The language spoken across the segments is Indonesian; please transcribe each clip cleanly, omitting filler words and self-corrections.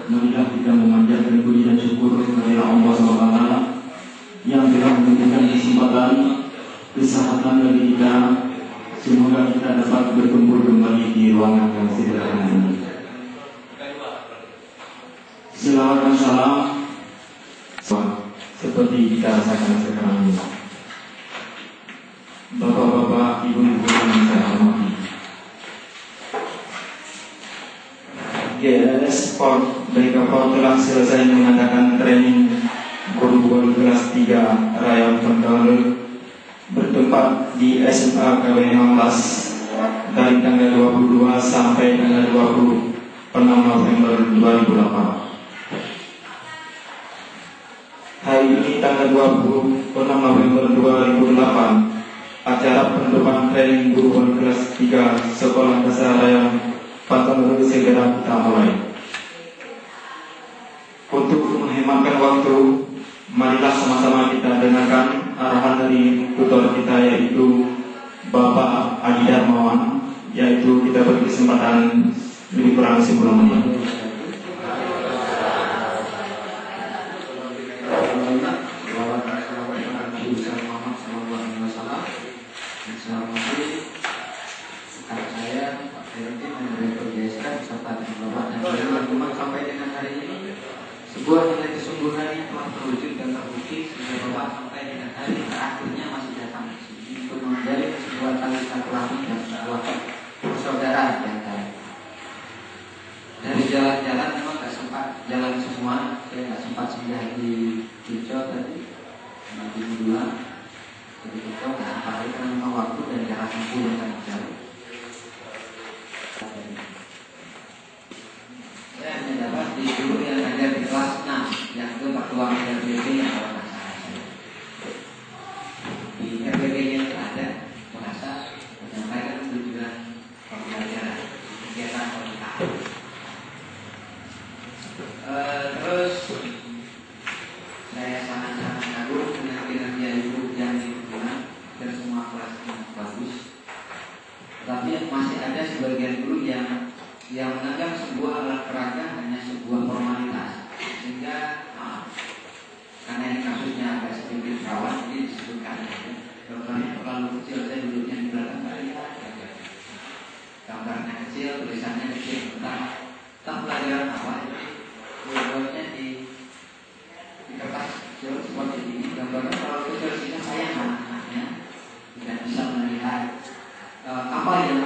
Marilah kita memanjatkan puji dan syukur kepada Allah SWT yang telah memberikan kesempatan, kesehatan bagi kita. Semoga kita dapat berkumpul kembali di ruangan yang sederhana ini. Selawat dan salam seperti kita rasakan sekarang ini. Bapak-bapak, ibu-ibu yang saya hormati, GLS Sport Baikapau telah selesai mengadakan training guru kelas 3 Rayon Pentol bertempat di SMA KW 15 dari tanggal 22 sampai tanggal 26 November 2008. Hari ini tanggal 26 November 2008, acara penutupan training guru kelas 3 Sekolah Dasar Rayon Pentol segera kita mulai. Untuk menghematkan waktu, marilah sama-sama kita dengarkan arahan dari tutor kita, yaitu Bapak Adi Darmawan, yaitu kita beri kesempatan lebih kurang 10 menit. Sebuah nilai kesungguhan yang telah terwujud dan terbukti sehingga Bapak sampai dengan hari terakhirnya masih datang di sini untuk menjalin sebuah tali silaturahmi dan sebuah persaudaraan di antara. Dari jalan-jalan memang nggak sempat jalan semua, saya nggak sempat singgah di Kico tadi, di Budua, jadi Kico nggak apa-apa karena memang waktu dan jarak tempuh yang sangat jauh. Saya mendapat di guru yang ada di kelas 6 yang itu ketua RBB yang kalau nggak salah saya. Di RBB yang ada merasa menyampaikan tujuan pembelajaran kegiatan komunikasi. Terus saya sangat-sangat kagum dengan kinerja ibu yang digunakan dan semua kelasnya bagus. Tapi masih ada sebagian guru yang menganggap sebuah alat peraga hanya sebuah formalitas, sehingga karena ini kasusnya agak sedikit rawan, jadi disebutkan gambarnya terlalu kecil, saya duduknya di belakang kali gambarnya kecil, tulisannya kecil, tentang pelajaran apa ini, gambarnya di kertas kecil seperti ini, gambarnya terlalu kecil sehingga saya anak-anaknya tidak bisa melihat apa yang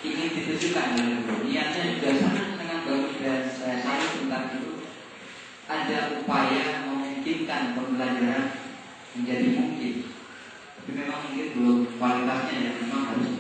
ingin ditujukan oleh guru. Niatnya juga sangat bagus dan saya salut tentang itu. Ada upaya memungkinkan pembelajaran menjadi mungkin, tapi memang mungkin belum kualitasnya yang memang harus